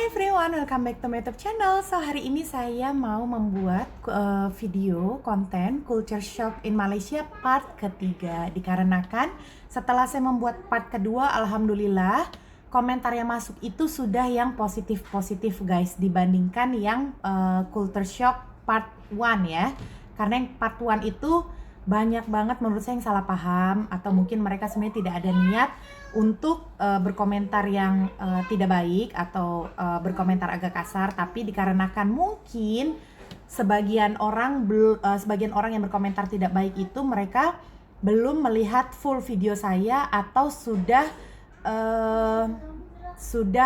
everyone, welcome back to my YouTube channel. So hari ini saya mau membuat video konten Culture Shock in Malaysia part ketiga. Dikarenakan setelah saya membuat part kedua, alhamdulillah komentar yang masuk itu sudah yang positif-positif guys, dibandingkan yang Culture Shock part 1 ya. Karena yang part 1 itu banyak banget menurut saya yang salah paham, atau mungkin mereka sebenarnya tidak ada niat untuk berkomentar yang tidak baik atau berkomentar agak kasar, tapi dikarenakan mungkin sebagian orang yang berkomentar tidak baik itu mereka belum melihat full video saya atau sudah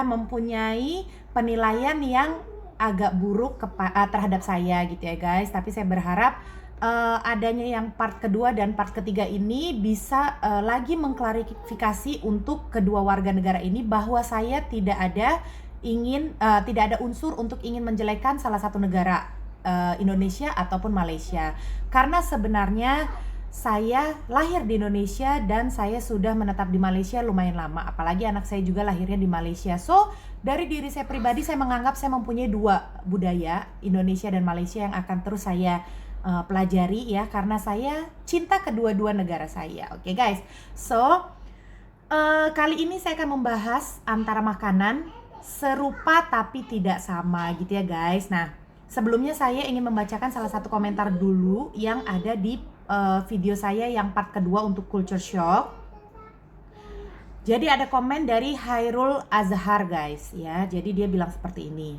mempunyai penilaian yang agak buruk terhadap saya gitu ya guys. Tapi saya berharap adanya yang part kedua dan part ketiga ini bisa lagi mengklarifikasi untuk kedua warga negara ini bahwa saya tidak ada unsur untuk ingin menjelekkan salah satu negara, Indonesia ataupun Malaysia. Karena sebenarnya saya lahir di Indonesia dan saya sudah menetap di Malaysia lumayan lama, apalagi anak saya juga lahirnya di Malaysia. So dari diri saya pribadi, saya menganggap saya mempunyai dua budaya, Indonesia dan Malaysia, yang akan terus saya pelajari ya, karena saya cinta kedua-dua negara saya. Oke guys, so kali ini saya akan membahas antara makanan serupa tapi tidak sama gitu ya guys. Nah, sebelumnya saya ingin membacakan salah satu komentar dulu yang ada di video saya yang part kedua untuk Culture Shock. Jadi ada komen dari Hairul Azhar guys ya. Jadi dia bilang seperti ini: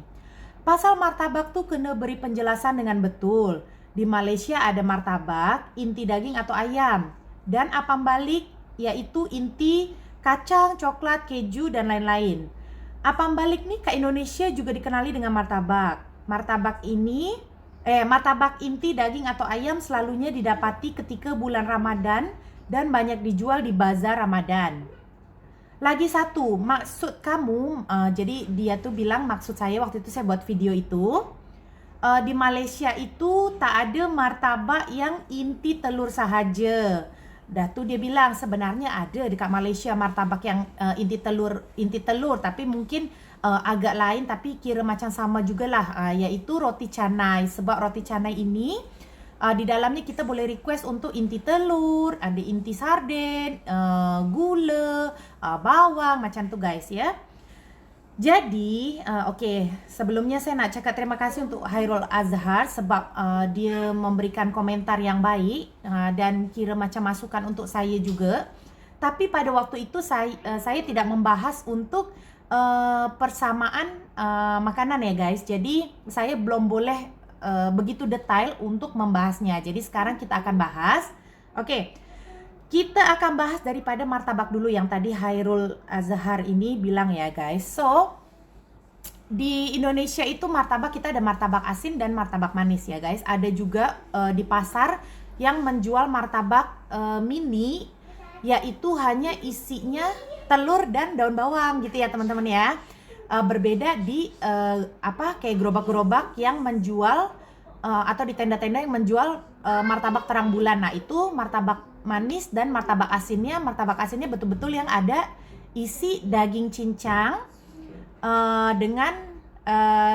pasal martabak tuh kena beri penjelasan dengan betul. Di Malaysia ada martabak, inti daging atau ayam, dan apam balik yaitu inti kacang, coklat, keju, dan lain-lain. Apam balik nih ke Indonesia juga dikenali dengan martabak. Martabak inti daging atau ayam selalunya didapati ketika bulan Ramadan dan banyak dijual di bazar Ramadan. Lagi satu, maksud kamu, jadi dia tuh bilang, maksud saya waktu itu saya buat video itu, di Malaysia itu tak ada martabak yang inti telur sahaja. Dah tuh dia bilang sebenarnya ada dekat Malaysia martabak yang inti telur, tapi mungkin agak lain, tapi kira macam sama jugalah, yaitu roti canai. Sebab roti canai ini di dalamnya kita boleh request untuk inti telur, ada inti sarden, gula, bawang, macam tu guys ya. Jadi, sebelumnya saya nak cakap terima kasih untuk Hairul Azhar sebab dia memberikan komentar yang baik dan kira macam masukan untuk saya juga. Tapi pada waktu itu saya tidak membahas untuk persamaan makanan ya guys. Jadi saya belum boleh begitu detail untuk membahasnya. Jadi sekarang kita akan bahas. Kita akan bahas daripada martabak dulu yang tadi Hairul Azhar ini bilang ya guys. So, di Indonesia itu martabak, kita ada martabak asin dan martabak manis ya guys. Ada juga di pasar yang menjual martabak mini, yaitu hanya isinya telur dan daun bawang gitu ya teman-teman ya. Berbeda di kayak gerobak-gerobak yang menjual atau di tenda-tenda yang menjual martabak terang bulan. Nah, itu martabak manis dan martabak asinnya betul-betul yang ada isi daging cincang dengan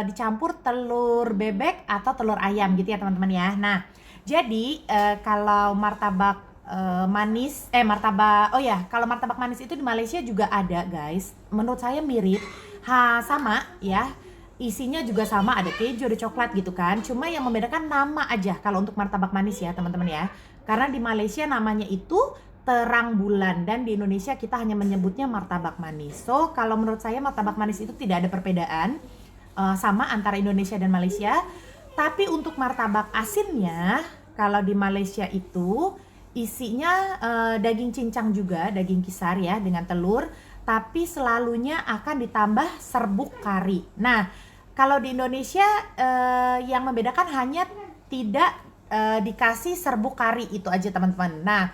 dicampur telur bebek atau telur ayam gitu ya teman-teman ya. Nah, jadi kalau martabak kalau martabak manis itu di Malaysia juga ada guys. Menurut saya mirip, sama ya. Isinya juga sama, ada keju, ada coklat gitu kan. Cuma yang membedakan nama aja kalau untuk martabak manis ya teman-teman ya. Karena di Malaysia namanya itu terang bulan dan di Indonesia kita hanya menyebutnya martabak manis. So kalau menurut saya martabak manis itu tidak ada perbedaan sama antara Indonesia dan Malaysia. Tapi untuk martabak asinnya, kalau di Malaysia itu isinya daging cincang juga, daging kisar ya dengan telur. Tapi selalunya akan ditambah serbuk kari. Nah, kalau di Indonesia yang membedakan hanya tidak dikasih serbuk kari, itu aja teman-teman. Nah,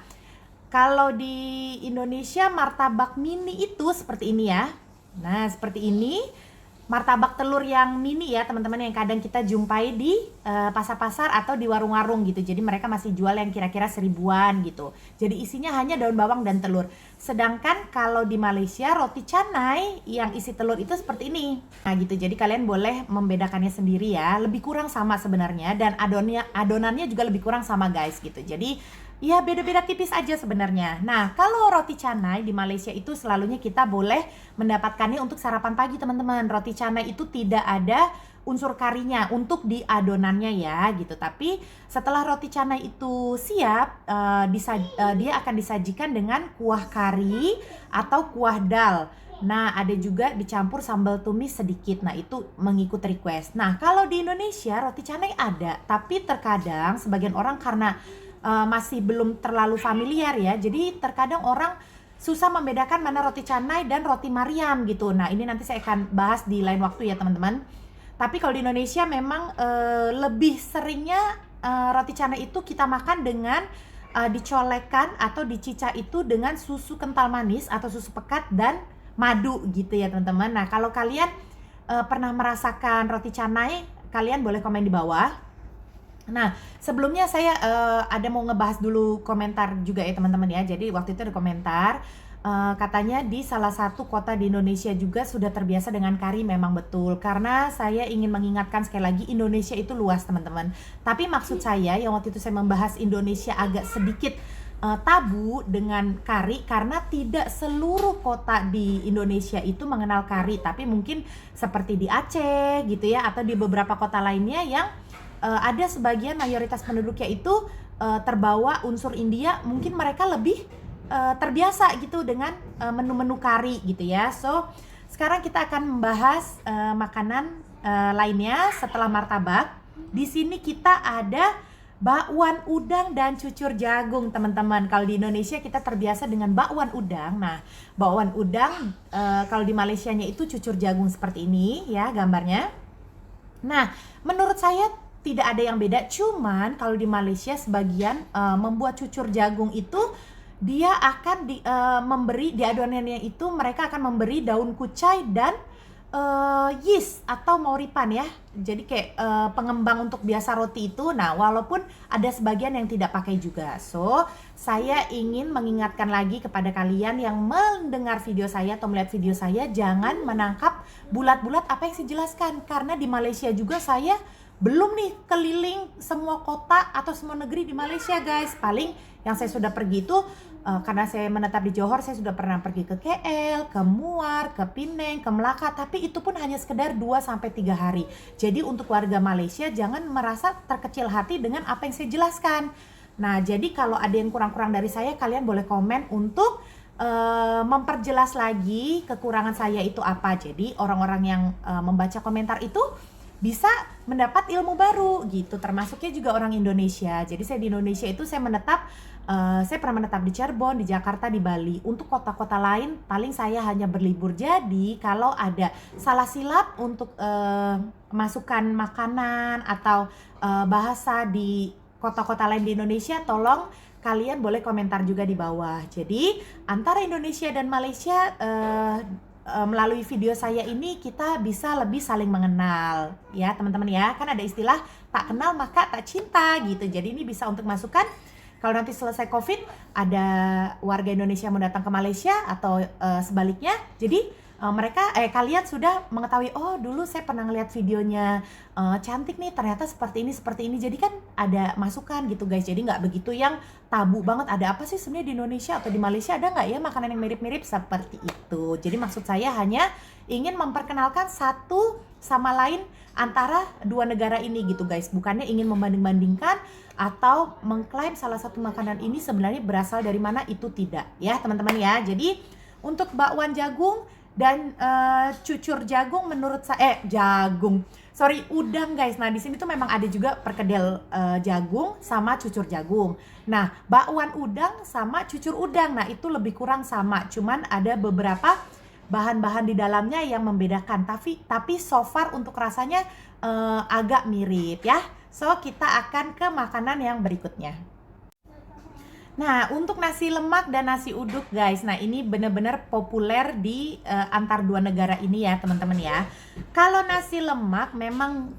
kalau di Indonesia martabak mini itu seperti ini ya. Nah, seperti ini. martabak telur yang mini ya teman-teman, yang kadang kita jumpai di pasar-pasar atau di warung-warung gitu. Jadi mereka masih jual yang kira-kira 1000-an gitu. Jadi isinya hanya daun bawang dan telur. Sedangkan kalau di Malaysia roti canai yang isi telur itu seperti ini. Nah gitu. Jadi kalian boleh membedakannya sendiri ya. Lebih kurang sama sebenarnya, dan adonannya juga lebih kurang sama guys gitu. Jadi ya beda-beda tipis aja sebenarnya. Nah, kalau roti canai di Malaysia itu selalunya kita boleh mendapatkannya untuk sarapan pagi teman-teman. Roti canai itu tidak ada unsur karinya untuk di adonannya ya gitu. Tapi setelah roti canai itu siap, dia akan disajikan dengan kuah kari atau kuah dal. Nah, ada juga dicampur sambal tumis sedikit. Nah, itu mengikut request. Nah, kalau di Indonesia roti canai ada, tapi terkadang sebagian orang karena masih belum terlalu familiar ya. Jadi terkadang orang susah membedakan mana roti canai dan roti Mariam gitu. Nah, ini nanti saya akan bahas di lain waktu ya teman-teman. Tapi kalau di Indonesia memang lebih seringnya roti canai itu kita makan dengan dicolekkan atau dicicah itu dengan susu kental manis atau susu pekat dan madu gitu ya teman-teman. Nah, kalau kalian pernah merasakan roti canai, kalian boleh komen di bawah. Nah, sebelumnya saya ada mau ngebahas dulu komentar juga ya teman-teman ya. Jadi waktu itu ada komentar katanya di salah satu kota di Indonesia juga sudah terbiasa dengan kari. Memang betul, karena saya ingin mengingatkan sekali lagi, Indonesia itu luas teman-teman. Tapi maksud saya yang waktu itu saya membahas Indonesia agak sedikit tabu dengan kari, karena tidak seluruh kota di Indonesia itu mengenal kari. Tapi mungkin seperti di Aceh gitu ya, atau di beberapa kota lainnya yang ada sebagian mayoritas penduduknya itu terbawa unsur India, mungkin mereka lebih terbiasa gitu dengan menu-menu kari gitu ya. So sekarang kita akan membahas makanan lainnya setelah martabak. Di sini kita ada bakwan udang dan cucur jagung teman-teman. Kalau di Indonesia kita terbiasa dengan bakwan udang. Nah, bakwan udang kalau di Malaysianya itu cucur jagung seperti ini ya gambarnya. Nah, menurut saya tidak ada yang beda, cuman kalau di Malaysia sebagian membuat cucur jagung itu dia akan memberi di adonannya itu, mereka akan memberi daun kucai dan yeast atau mauripan ya. Jadi kayak pengembang untuk biasa roti itu. Nah, walaupun ada sebagian yang tidak pakai juga. So, saya ingin mengingatkan lagi kepada kalian yang mendengar video saya atau melihat video saya, jangan menangkap bulat-bulat apa yang saya jelaskan. Karena di Malaysia juga saya belum nih keliling semua kota atau semua negeri di Malaysia guys. Paling yang saya sudah pergi itu karena saya menetap di Johor, saya sudah pernah pergi ke KL, ke Muar, ke Penang, ke Melaka. Tapi itu pun hanya sekedar 2-3 hari. Jadi untuk warga Malaysia jangan merasa terkecil hati dengan apa yang saya jelaskan. Nah, jadi kalau ada yang kurang-kurang dari saya, kalian boleh komen untuk memperjelas lagi kekurangan saya itu apa. Jadi orang-orang yang membaca komentar itu bisa mendapat ilmu baru gitu, termasuknya juga orang Indonesia. Jadi saya di Indonesia itu saya pernah menetap di Cirebon, di Jakarta, di Bali. Untuk kota-kota lain paling saya hanya berlibur. Jadi kalau ada salah silap untuk masukan makanan atau bahasa di kota-kota lain di Indonesia, tolong kalian boleh komentar juga di bawah. Jadi antara Indonesia dan Malaysia melalui video saya ini kita bisa lebih saling mengenal ya teman-teman ya. Kan ada istilah tak kenal maka tak cinta gitu. Jadi ini bisa untuk masukan kalau nanti selesai COVID ada warga Indonesia mau datang ke Malaysia atau sebaliknya. Jadi kalian sudah mengetahui, oh dulu saya pernah ngeliat videonya cantik nih, ternyata seperti ini. Jadi kan ada masukan gitu guys. Jadi nggak begitu yang tabu banget. Ada apa sih sebenarnya di Indonesia atau di Malaysia, ada nggak ya makanan yang mirip-mirip seperti itu. Jadi maksud saya hanya ingin memperkenalkan satu sama lain antara dua negara ini gitu guys. Bukannya ingin membanding-bandingkan atau mengklaim salah satu makanan ini sebenarnya berasal dari mana, itu tidak ya teman-teman ya. Jadi untuk bakwan jagung dan cucur jagung menurut saya udang guys. Nah di sini tuh memang ada juga perkedel jagung sama cucur jagung. Nah bakwan udang sama cucur udang, nah itu lebih kurang sama, cuman ada beberapa bahan-bahan di dalamnya yang membedakan. Tapi so far untuk rasanya agak mirip ya. So kita akan ke makanan yang berikutnya. Nah, untuk nasi lemak dan nasi uduk guys, nah ini benar-benar populer di antar dua negara ini ya teman-teman ya. Kalau nasi lemak memang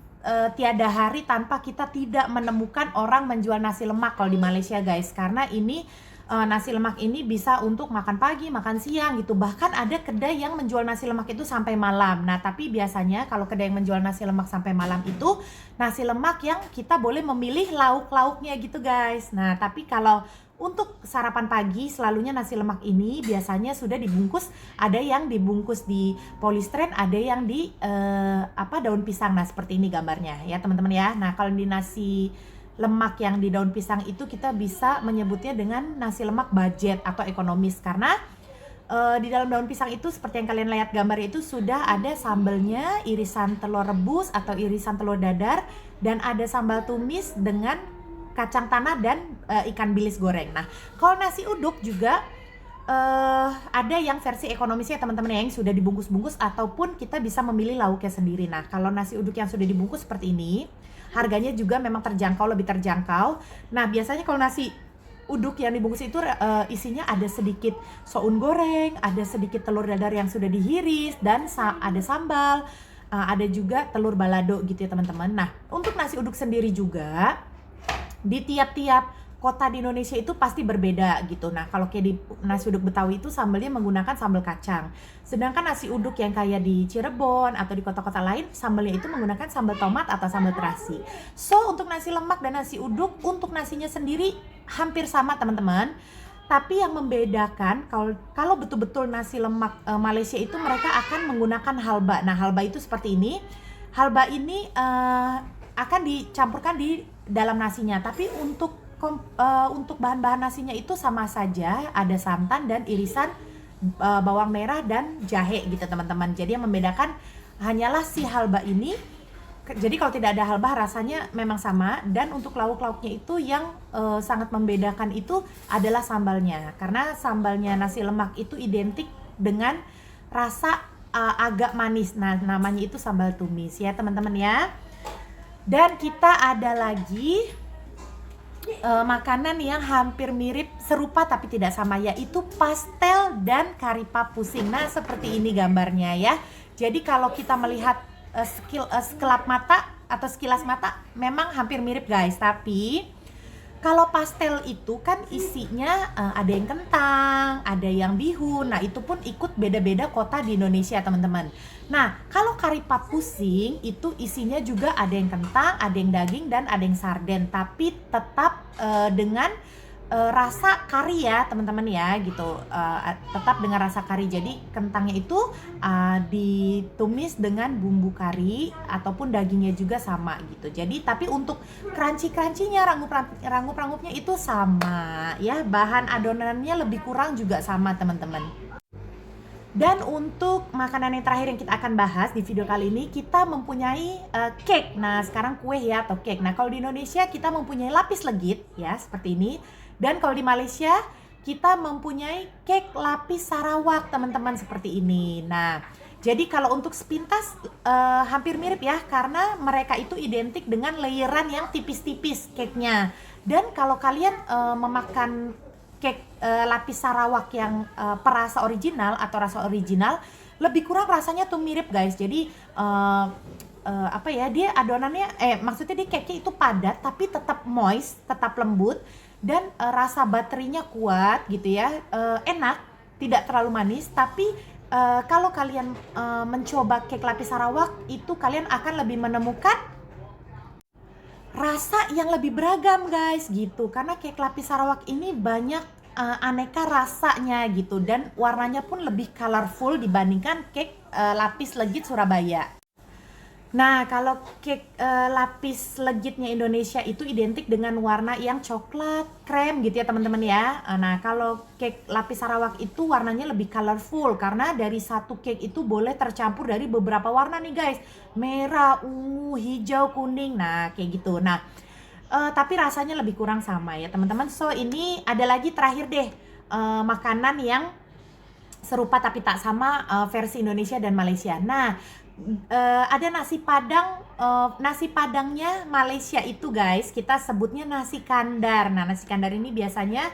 tiada hari tanpa kita tidak menemukan orang menjual nasi lemak kalau di Malaysia guys. Karena ini nasi lemak ini bisa untuk makan pagi, makan siang gitu. Bahkan ada kedai yang menjual nasi lemak itu sampai malam. Nah, tapi biasanya kalau kedai yang menjual nasi lemak sampai malam itu nasi lemak yang kita boleh memilih lauk-lauknya gitu guys. Nah, tapi kalau untuk sarapan pagi selalunya nasi lemak ini biasanya sudah dibungkus, ada yang dibungkus di polystyrene, ada yang di daun pisang. Nah, seperti ini gambarnya ya teman-teman ya. Nah, kalau di nasi lemak yang di daun pisang itu kita bisa menyebutnya dengan nasi lemak budget atau ekonomis karena di dalam daun pisang itu seperti yang kalian lihat gambar itu sudah ada sambelnya, irisan telur rebus atau irisan telur dadar, dan ada sambal tumis dengan kacang tanah dan ikan bilis goreng. Nah, kalau nasi uduk juga ada yang versi ekonomisnya teman-teman ya, yang sudah dibungkus-bungkus ataupun kita bisa memilih lauknya sendiri. Nah, kalau nasi uduk yang sudah dibungkus seperti ini, harganya juga memang terjangkau, lebih terjangkau. Nah, biasanya kalau nasi uduk yang dibungkus itu isinya ada sedikit soun goreng, ada sedikit telur dadar yang sudah dihiris, dan ada sambal, ada juga telur balado gitu ya teman-teman. Nah, untuk nasi uduk sendiri juga di tiap-tiap kota di Indonesia itu pasti berbeda gitu. Nah, kalau kayak di nasi uduk Betawi itu sambalnya menggunakan sambal kacang. Sedangkan nasi uduk yang kayak di Cirebon atau di kota-kota lain, sambalnya itu menggunakan sambal tomat atau sambal terasi. So, untuk nasi lemak dan nasi uduk, untuk nasinya sendiri hampir sama teman-teman. Tapi yang membedakan kalau betul-betul nasi lemak Malaysia itu mereka akan menggunakan halba. Nah, halba itu seperti ini. Halba ini akan dicampurkan di dalam nasinya, tapi untuk bahan-bahan nasinya itu sama saja, ada santan dan irisan bawang merah dan jahe gitu teman-teman. Jadi yang membedakan hanyalah si halba ini. Jadi kalau tidak ada halba rasanya memang sama, dan untuk lauk-lauknya itu yang sangat membedakan itu adalah sambalnya. Karena sambalnya nasi lemak itu identik dengan rasa agak manis. Nah, namanya itu sambal tumis ya teman-teman ya. Dan kita ada lagi makanan yang hampir mirip, serupa tapi tidak sama, yaitu pastel dan kari pap pusing. Nah, seperti ini gambarnya ya. Jadi kalau kita melihat sekelap mata atau sekilas mata memang hampir mirip guys, tapi kalau pastel itu kan isinya ada yang kentang, ada yang bihun. Nah, itu pun ikut beda-beda kota di Indonesia, teman-teman. Nah, kalau kari pap pusing itu isinya juga ada yang kentang, ada yang daging, dan ada yang sarden. Tapi tetap dengan rasa kari ya, teman-teman ya, gitu. Tetap dengan rasa kari. Jadi kentangnya itu ditumis dengan bumbu kari ataupun dagingnya juga sama gitu. Jadi tapi untuk crunchy-crunchy-nya, rangup-rangupnya itu sama ya. Bahan adonannya lebih kurang juga sama, teman-teman. Dan untuk makanan yang terakhir yang kita akan bahas di video kali ini, kita mempunyai cake. Nah, sekarang kue ya atau cake. Nah, kalau di Indonesia kita mempunyai lapis legit ya seperti ini. Dan kalau di Malaysia kita mempunyai cake lapis Sarawak, teman-teman, seperti ini. Nah, jadi kalau untuk sepintas hampir mirip ya, karena mereka itu identik dengan layeran yang tipis-tipis cake-nya. Dan kalau kalian memakan cake lapis Sarawak yang perasa original atau rasa original, lebih kurang rasanya tuh mirip guys. Jadi dia adonannya maksudnya dia cake-nya itu padat tapi tetap moist, tetap lembut, dan rasa baterinya kuat gitu ya. Enak, tidak terlalu manis, tapi kalau kalian mencoba cake lapis Sarawak itu kalian akan lebih menemukan rasa yang lebih beragam guys gitu, karena cake lapis Sarawak ini banyak aneka rasanya gitu, dan warnanya pun lebih colorful dibandingkan cake lapis legit Surabaya. Nah, kalau cake lapis legitnya Indonesia itu identik dengan warna yang coklat, krem gitu ya teman-teman ya. Nah, kalau cake lapis Sarawak itu warnanya lebih colorful, karena dari satu cake itu boleh tercampur dari beberapa warna nih guys. Merah, ungu, hijau, kuning, nah kayak gitu. Nah, tapi rasanya lebih kurang sama ya teman-teman. So, ini ada lagi terakhir deh, makanan yang serupa tapi tak sama versi Indonesia dan Malaysia. Nah, ada nasi padang, nasi padangnya Malaysia itu guys kita sebutnya nasi kandar. Nah, nasi kandar ini biasanya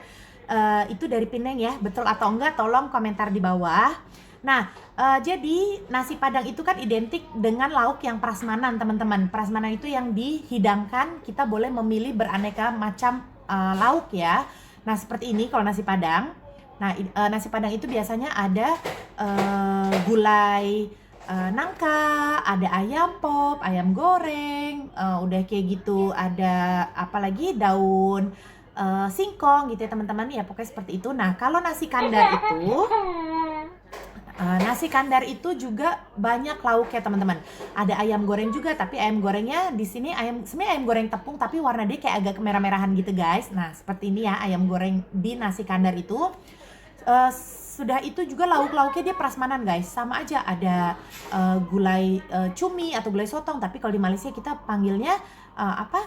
itu dari Penang ya, betul atau enggak tolong komentar di bawah. Nah, jadi nasi Padang itu kan identik dengan lauk yang prasmanan teman-teman. Prasmanan itu yang dihidangkan, kita boleh memilih beraneka macam lauk ya. Nah, seperti ini kalau nasi Padang. Nah, nasi Padang itu biasanya ada gulai nangka, ada ayam pop, ayam goreng, udah kayak gitu, ada apalagi daun singkong gitu ya teman-teman ya, pokoknya seperti itu. Nah, kalau nasi kandar itu juga banyak lauknya teman-teman. Ada ayam goreng juga, tapi ayam gorengnya di sini sebenarnya ayam goreng tepung tapi warna dia kayak agak kemerah-merahan gitu guys. Nah, seperti ini ya ayam goreng di nasi kandar itu. Sudah itu juga lauk-lauknya dia prasmanan guys, sama aja ada gulai cumi atau gulai sotong, tapi kalau di Malaysia kita panggilnya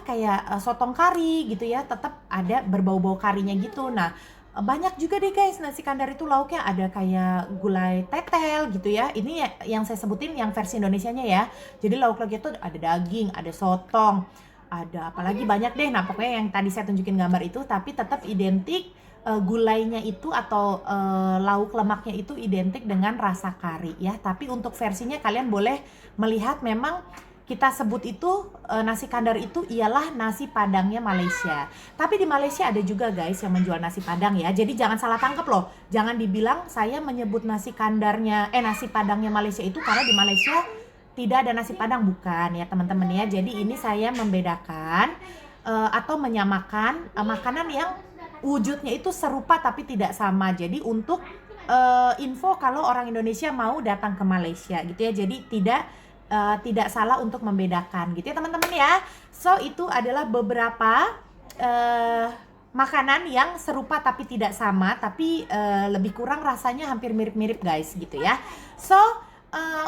kayak sotong kari gitu ya, tetap ada berbau-bau karinya gitu. Nah, banyak juga deh guys nasi kandar itu lauknya, ada kayak gulai tetel gitu ya. Ini yang saya sebutin yang versi Indonesianya ya. Jadi lauk-lauknya itu ada daging, ada sotong, ada apalagi banyak deh. Nah, pokoknya yang tadi saya tunjukin gambar itu, tapi tetap identik gulainya itu atau lauk lemaknya itu identik dengan rasa kari ya. Tapi untuk versinya kalian boleh melihat memang kita sebut itu nasi kandar itu ialah nasi Padangnya Malaysia. Tapi di Malaysia ada juga guys yang menjual nasi Padang ya. Jadi jangan salah tangkap loh. Jangan dibilang saya menyebut nasi Padangnya Malaysia itu karena di Malaysia tidak ada nasi Padang, bukan ya teman-teman ya. Jadi ini saya membedakan atau menyamakan makanan yang wujudnya itu serupa tapi tidak sama. Jadi untuk info kalau orang Indonesia mau datang ke Malaysia gitu ya. Jadi tidak salah untuk membedakan gitu ya teman-teman ya. So itu adalah beberapa makanan yang serupa tapi tidak sama, tapi lebih kurang rasanya hampir mirip-mirip guys gitu ya. So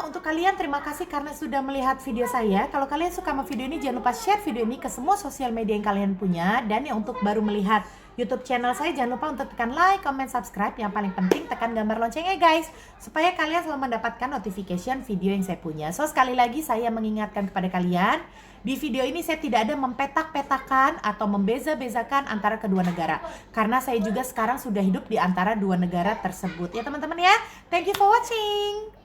untuk kalian terima kasih karena sudah melihat video saya. Kalau kalian suka sama video ini jangan lupa share video ini ke semua sosial media yang kalian punya. Dan yang untuk baru melihat YouTube channel saya, jangan lupa untuk tekan like, comment, subscribe. Yang paling penting tekan gambar loncengnya guys, supaya kalian selalu mendapatkan notification video yang saya punya. So sekali lagi saya mengingatkan kepada kalian, di video ini saya tidak ada mempetak-petakan atau membeza-bezakan antara kedua negara, karena saya juga sekarang sudah hidup di antara dua negara tersebut ya teman-teman ya. Thank you for watching.